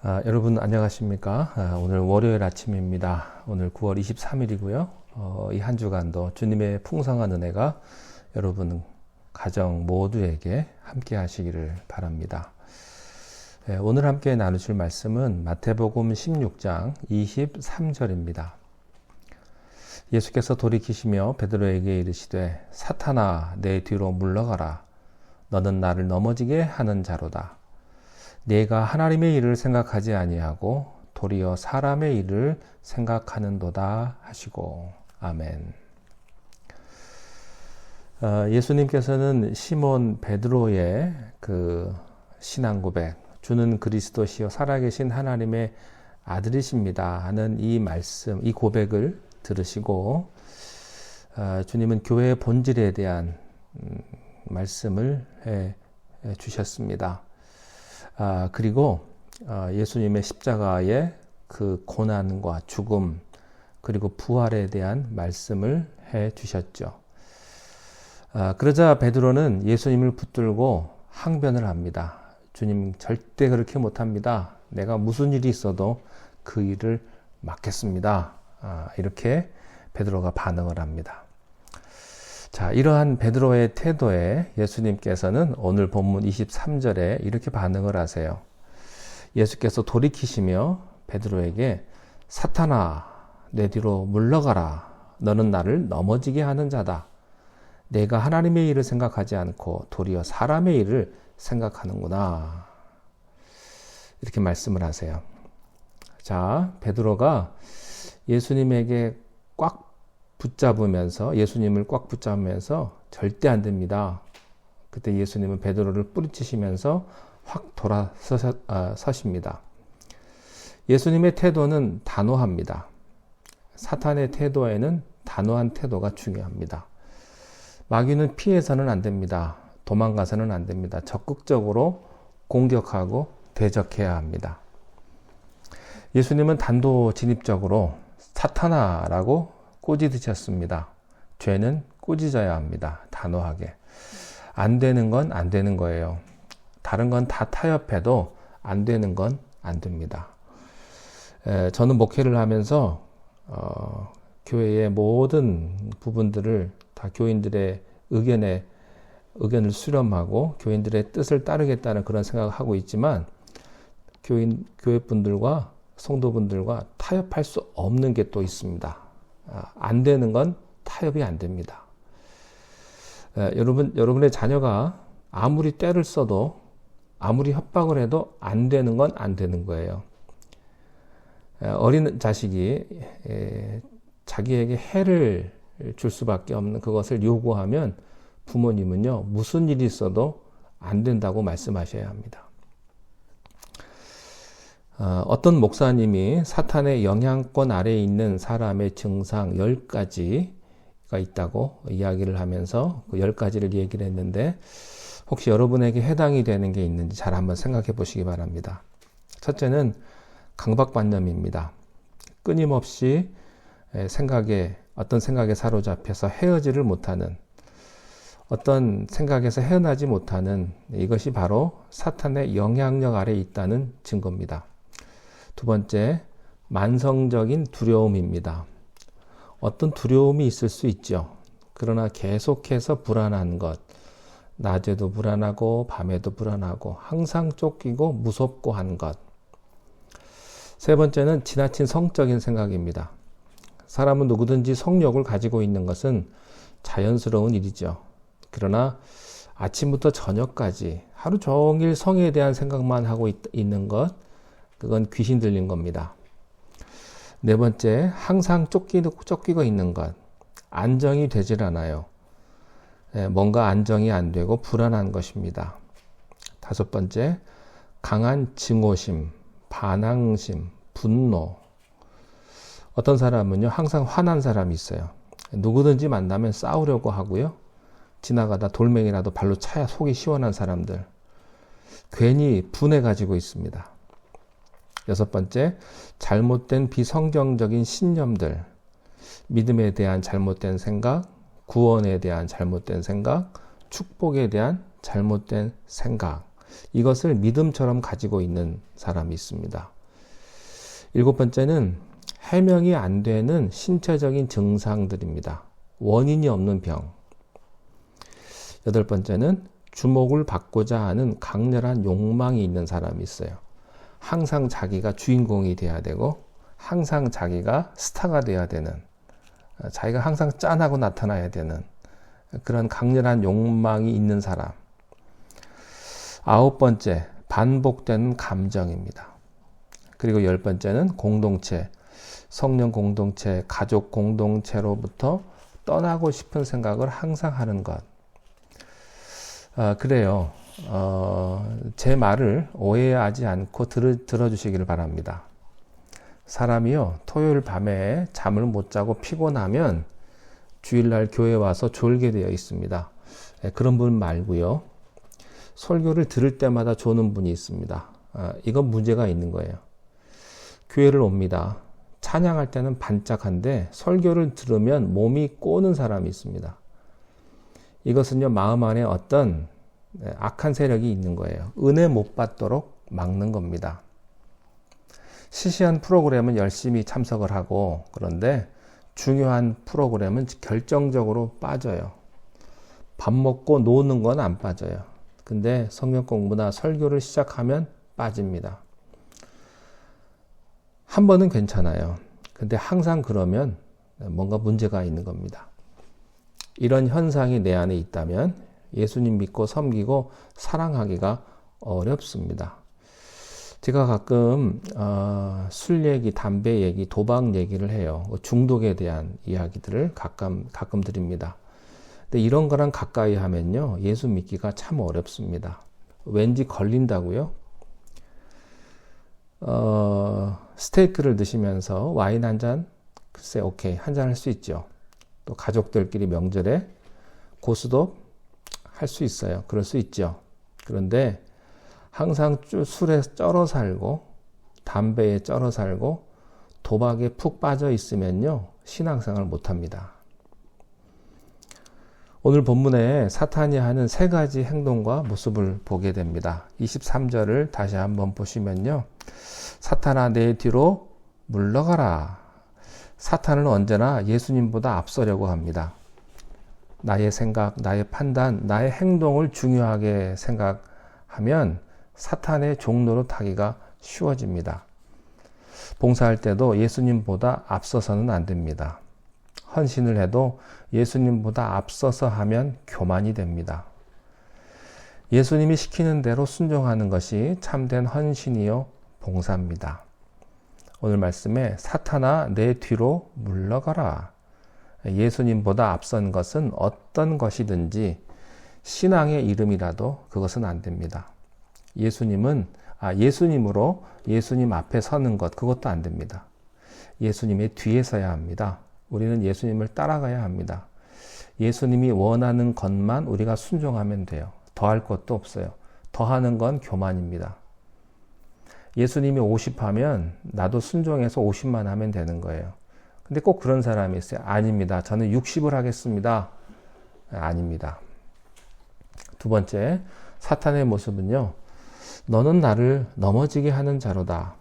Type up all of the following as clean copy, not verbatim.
여러분 안녕하십니까? 오늘 월요일 아침입니다. 오늘 9월 23일이고요. 이 한 주간도 주님의 풍성한 은혜가 여러분 가정 모두에게 함께 하시기를 바랍니다. 오늘 함께 나누실 말씀은 마태복음 16장 23절입니다. 예수께서 돌이키시며 베드로에게 이르시되 사탄아 내 뒤로 물러가라. 너는 나를 넘어지게 하는 자로다. 네가 하나님의 일을 생각하지 아니하고 도리어 사람의 일을 생각하는도다 하시고. 아멘. 예수님께서는 시몬 베드로의 그 신앙 고백, 주는 그리스도시요 살아계신 하나님의 아들이십니다 하는 이 말씀, 이 고백을 들으시고 주님은 교회의 본질에 대한 말씀을 해 주셨습니다. 그리고 예수님의 십자가의 그 고난과 죽음 그리고 부활에 대한 말씀을 해 주셨죠. 그러자 베드로는 예수님을 붙들고 항변을 합니다. 주님 절대 그렇게 못합니다. 내가 무슨 일이 있어도 그 일을 막겠습니다. 이렇게 베드로가 반응을 합니다. 자, 이러한 베드로의 태도에 예수님께서는 오늘 본문 23절에 이렇게 반응을 하세요. 예수께서 돌이키시며 베드로에게 사탄아 내 뒤로 물러가라. 너는 나를 넘어지게 하는 자다. 내가 하나님의 일을 생각하지 않고 도리어 사람의 일을 생각하는구나. 이렇게 말씀을 하세요. 자, 베드로가 예수님에게 꽉 붙잡으면서 예수님을 꽉 붙잡으면서 절대 안 됩니다. 그때 예수님은 베드로를 뿌리치시면서 확 돌아서십니다. 예수님의 태도는 단호합니다. 사탄의 태도에는 단호한 태도가 중요합니다. 마귀는 피해서는 안 됩니다. 도망가서는 안 됩니다. 적극적으로 공격하고 대적해야 합니다. 예수님은 단도직입적으로 사탄아라고 꾸짖으셨습니다. 죄는 꾸짖어야 합니다. 단호하게. 안 되는 건 안 되는 거예요. 다른 건 다 타협해도 안 되는 건 안 됩니다. 저는 목회를 하면서 교회의 모든 부분들을 다 교인들의 의견을 수렴하고 교인들의 뜻을 따르겠다는 그런 생각을 하고 있지만 교회 분들과 성도분들과 타협할 수 없는 게 또 있습니다. 안 되는 건 타협이 안 됩니다. 여러분의 자녀가 아무리 때를 써도 아무리 협박을 해도 안 되는 건 안 되는 거예요. 어린 자식이 자기에게 해를 줄 수밖에 없는 그것을 요구하면 부모님은요, 무슨 일이 있어도 안 된다고 말씀하셔야 합니다. 어떤 목사님이 사탄의 영향권 아래에 있는 사람의 증상 10가지가 있다고 이야기를 하면서 그 10가지를 얘기를 했는데 혹시 여러분에게 해당이 되는 게 있는지 잘 한번 생각해 보시기 바랍니다. 첫째는 강박관념입니다. 끊임없이 어떤 생각에 사로잡혀서 헤어지를 못하는 어떤 생각에서 헤어나지 못하는 이것이 바로 사탄의 영향력 아래에 있다는 증거입니다. 두 번째, 만성적인 두려움입니다. 어떤 두려움이 있을 수 있죠. 그러나 계속해서 불안한 것, 낮에도 불안하고 밤에도 불안하고 항상 쫓기고 무섭고 한 것. 세 번째는 지나친 성적인 생각입니다. 사람은 누구든지 성욕을 가지고 있는 것은 자연스러운 일이죠. 그러나 아침부터 저녁까지 하루 종일 성에 대한 생각만 하고 있는 것, 그건 귀신 들린 겁니다. 네 번째, 항상 쫓기고 있는 것. 안정이 되질 않아요. 뭔가 안정이 안 되고 불안한 것입니다. 다섯 번째, 강한 증오심, 반항심, 분노. 어떤 사람은요, 항상 화난 사람이 있어요. 누구든지 만나면 싸우려고 하고요. 지나가다 돌멩이라도 발로 차야 속이 시원한 사람들. 괜히 분해가지고 있습니다. 여섯 번째, 잘못된 비성경적인 신념들, 믿음에 대한 잘못된 생각, 구원에 대한 잘못된 생각, 축복에 대한 잘못된 생각. 이것을 믿음처럼 가지고 있는 사람이 있습니다. 7번째는 해명이 안 되는 신체적인 증상들입니다. 원인이 없는 병. 8번째는 주목을 받고자 하는 강렬한 욕망이 있는 사람이 있어요. 항상 자기가 주인공이 돼야 되고 항상 자기가 스타가 돼야 되는, 자기가 항상 짠하고 나타나야 되는 그런 강렬한 욕망이 있는 사람. 9번째, 반복되는 감정입니다. 그리고 10번째는 공동체, 성령 공동체, 가족 공동체로부터 떠나고 싶은 생각을 항상 하는 것. 그래요. 제 말을 오해하지 않고 들어주시기를 바랍니다. 사람이요, 토요일 밤에 잠을 못 자고 피곤하면 주일날 교회 와서 졸게 되어 있습니다. 그런 분 말고요. 설교를 들을 때마다 조는 분이 있습니다. 이건 문제가 있는 거예요. 교회를 옵니다. 찬양할 때는 반짝한데 설교를 들으면 몸이 꼬는 사람이 있습니다. 이것은요, 마음 안에 어떤 악한 세력이 있는 거예요. 은혜 못 받도록 막는 겁니다. 시시한 프로그램은 열심히 참석을 하고, 그런데 중요한 프로그램은 결정적으로 빠져요. 밥 먹고 노는 건 안 빠져요. 근데 성경 공부나 설교를 시작하면 빠집니다. 한 번은 괜찮아요. 근데 항상 그러면 뭔가 문제가 있는 겁니다. 이런 현상이 내 안에 있다면 예수님 믿고 섬기고 사랑하기가 어렵습니다. 제가 가끔 술 얘기, 담배 얘기, 도박 얘기를 해요. 중독에 대한 이야기들을 가끔 드립니다. 근데 이런 거랑 가까이 하면요, 예수 믿기가 참 어렵습니다. 왠지 걸린다고요? 스테이크를 드시면서 와인 한 잔? 글쎄, 오케이, 한 잔 할 수 있죠. 또 가족들끼리 명절에 고스톱 할 수 있어요. 그럴 수 있죠. 그런데 항상 술에 쩔어 살고 담배에 쩔어 살고 도박에 푹 빠져 있으면요, 신앙생활을 못합니다. 오늘 본문에 사탄이 하는 3가지 행동과 모습을 보게 됩니다. 23절을 다시 한번 보시면요, 사탄아 내 뒤로 물러가라. 사탄은 언제나 예수님보다 앞서려고 합니다. 나의 생각, 나의 판단, 나의 행동을 중요하게 생각하면 사탄의 종로로 타기가 쉬워집니다. 봉사할 때도 예수님보다 앞서서는 안 됩니다. 헌신을 해도 예수님보다 앞서서 하면 교만이 됩니다. 예수님이 시키는 대로 순종하는 것이 참된 헌신이요 봉사입니다. 오늘 말씀에 사탄아 내 뒤로 물러가라. 예수님보다 앞선 것은 어떤 것이든지 신앙의 이름이라도 그것은 안 됩니다. 예수님으로 예수님 앞에 서는 것, 그것도 안 됩니다. 예수님의 뒤에 서야 합니다. 우리는 예수님을 따라가야 합니다. 예수님이 원하는 것만 우리가 순종하면 돼요. 더할 것도 없어요. 더하는 건 교만입니다. 예수님이 50 하면 나도 순종해서 50만 하면 되는 거예요. 근데 꼭 그런 사람이 있어요. 아닙니다. 저는 60을 하겠습니다. 아닙니다. 2번째, 사탄의 모습은요, 너는 나를 넘어지게 하는 자로다.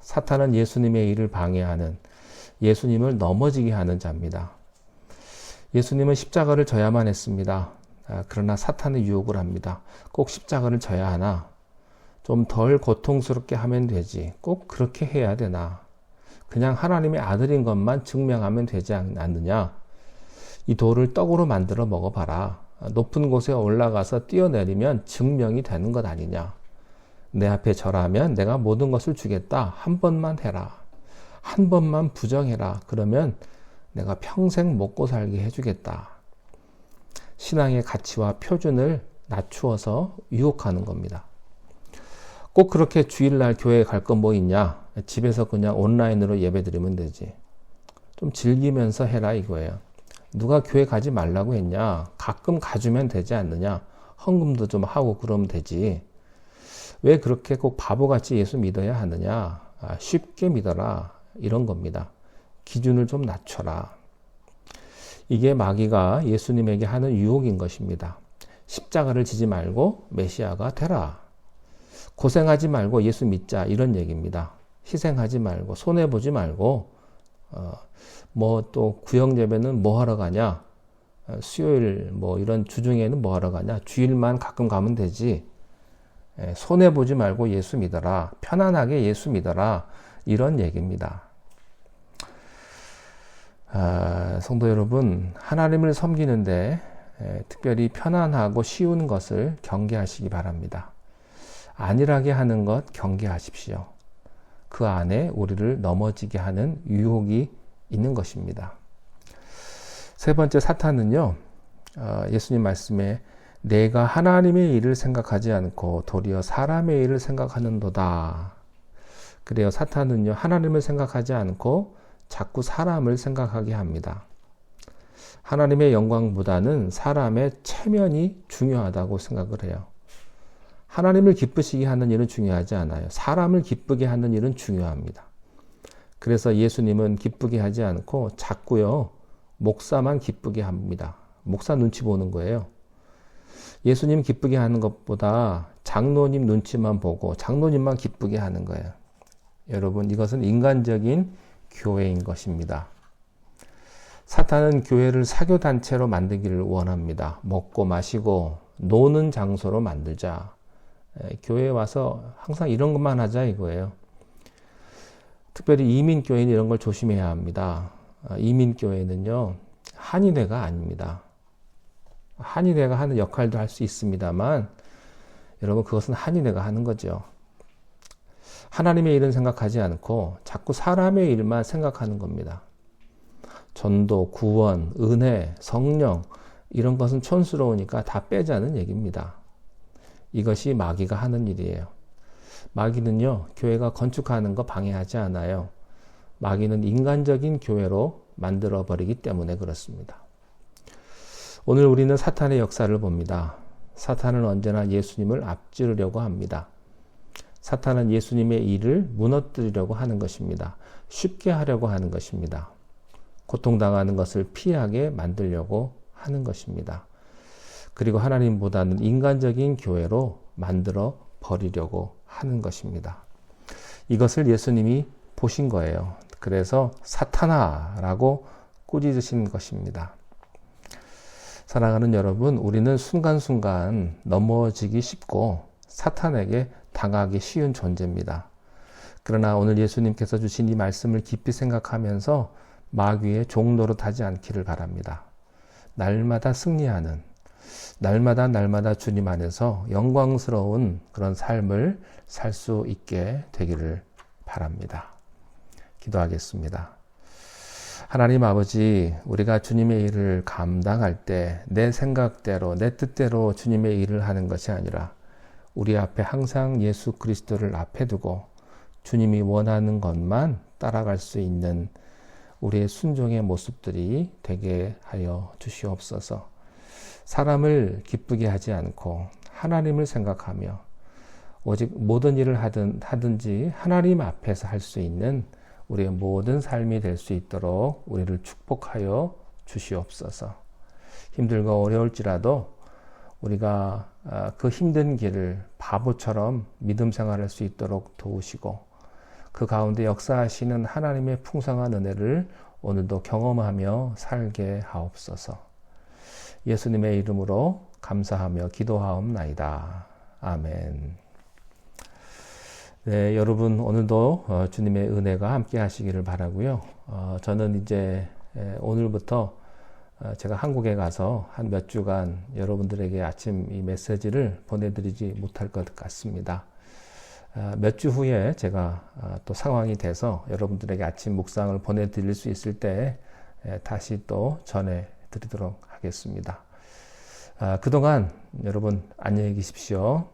사탄은 예수님의 일을 방해하는, 예수님을 넘어지게 하는 자입니다. 예수님은 십자가를 져야만 했습니다. 그러나 사탄은 유혹을 합니다. 꼭 십자가를 져야 하나? 좀 덜 고통스럽게 하면 되지. 꼭 그렇게 해야 되나? 그냥 하나님의 아들인 것만 증명하면 되지 않느냐? 이 돌을 떡으로 만들어 먹어봐라. 높은 곳에 올라가서 뛰어내리면 증명이 되는 것 아니냐? 내 앞에 절하면 내가 모든 것을 주겠다. 한 번만 해라. 한 번만 부정해라. 그러면 내가 평생 먹고 살게 해주겠다. 신앙의 가치와 표준을 낮추어서 유혹하는 겁니다. 꼭 그렇게 주일날 교회에 갈 거 뭐 있냐? 집에서 그냥 온라인으로 예배 드리면 되지. 좀 즐기면서 해라 이거예요. 누가 교회 가지 말라고 했냐? 가끔 가주면 되지 않느냐? 헌금도 좀 하고 그러면 되지. 왜 그렇게 꼭 바보같이 예수 믿어야 하느냐? 쉽게 믿어라. 이런 겁니다. 기준을 좀 낮춰라. 이게 마귀가 예수님에게 하는 유혹인 것입니다. 십자가를 지지 말고 메시아가 되라. 고생하지 말고 예수 믿자 이런 얘기입니다. 희생하지 말고 손해보지 말고 뭐 또 구역 예배는 뭐 하러 가냐, 수요일 뭐 이런 주중에는 뭐 하러 가냐, 주일만 가끔 가면 되지, 손해보지 말고 예수 믿어라, 편안하게 예수 믿어라 이런 얘기입니다. 성도 여러분, 하나님을 섬기는데 특별히 편안하고 쉬운 것을 경계하시기 바랍니다. 안일하게 하는 것 경계하십시오. 그 안에 우리를 넘어지게 하는 유혹이 있는 것입니다. 세 번째, 사탄은요, 예수님 말씀에 내가 하나님의 일을 생각하지 않고 도리어 사람의 일을 생각하는도다. 그래요. 사탄은요, 하나님을 생각하지 않고 자꾸 사람을 생각하게 합니다. 하나님의 영광보다는 사람의 체면이 중요하다고 생각을 해요. 하나님을 기쁘시게 하는 일은 중요하지 않아요. 사람을 기쁘게 하는 일은 중요합니다. 그래서 예수님은 기쁘게 하지 않고 자꾸요, 목사만 기쁘게 합니다. 목사 눈치 보는 거예요. 예수님 기쁘게 하는 것보다 장로님 눈치만 보고 장로님만 기쁘게 하는 거예요. 여러분, 이것은 인간적인 교회인 것입니다. 사탄은 교회를 사교단체로 만들기를 원합니다. 먹고 마시고 노는 장소로 만들자. 교회에 와서 항상 이런 것만 하자 이거예요. 특별히 이민교회는 이런 걸 조심해야 합니다. 이민교회는요, 한인회가 아닙니다. 한인회가 하는 역할도 할 수 있습니다만, 여러분, 그것은 한인회가 하는 거죠. 하나님의 일은 생각하지 않고 자꾸 사람의 일만 생각하는 겁니다. 전도, 구원, 은혜, 성령 이런 것은 촌스러우니까 다 빼자는 얘기입니다. 이것이 마귀가 하는 일이에요. 마귀는요, 교회가 건축하는 거 방해하지 않아요. 마귀는 인간적인 교회로 만들어버리기 때문에 그렇습니다. 오늘 우리는 사탄의 역사를 봅니다. 사탄은 언제나 예수님을 앞지르려고 합니다. 사탄은 예수님의 일을 무너뜨리려고 하는 것입니다. 쉽게 하려고 하는 것입니다. 고통당하는 것을 피하게 만들려고 하는 것입니다. 그리고 하나님보다는 인간적인 교회로 만들어 버리려고 하는 것입니다. 이것을 예수님이 보신 거예요. 그래서 사탄아라고 꾸짖으신 것입니다. 사랑하는 여러분, 우리는 순간순간 넘어지기 쉽고 사탄에게 당하기 쉬운 존재입니다. 그러나 오늘 예수님께서 주신 이 말씀을 깊이 생각하면서 마귀의 종노릇하지 않기를 바랍니다. 날마다 승리하는, 날마다 주님 안에서 영광스러운 그런 삶을 살 수 있게 되기를 바랍니다. 기도하겠습니다. 하나님 아버지, 우리가 주님의 일을 감당할 때 내 생각대로, 내 뜻대로 주님의 일을 하는 것이 아니라 우리 앞에 항상 예수 그리스도를 앞에 두고 주님이 원하는 것만 따라갈 수 있는 우리의 순종의 모습들이 되게 하여 주시옵소서. 사람을 기쁘게 하지 않고 하나님을 생각하며 오직 모든 일을 하든지 하나님 앞에서 할 수 있는 우리의 모든 삶이 될 수 있도록 우리를 축복하여 주시옵소서. 힘들고 어려울지라도 우리가 그 힘든 길을 바보처럼 믿음 생활할 수 있도록 도우시고 그 가운데 역사하시는 하나님의 풍성한 은혜를 오늘도 경험하며 살게 하옵소서. 예수님의 이름으로 감사하며 기도하옵나이다. 아멘. 네, 여러분 오늘도 주님의 은혜가 함께 하시기를 바라고요. 저는 이제 오늘부터 제가 한국에 가서 한 몇 주간 여러분들에게 아침 이 메시지를 보내드리지 못할 것 같습니다. 몇 주 후에 제가 또 상황이 돼서 여러분들에게 아침 묵상을 보내드릴 수 있을 때 다시 또 전해드리도록 하겠습니다. 그동안 여러분 안녕히 계십시오.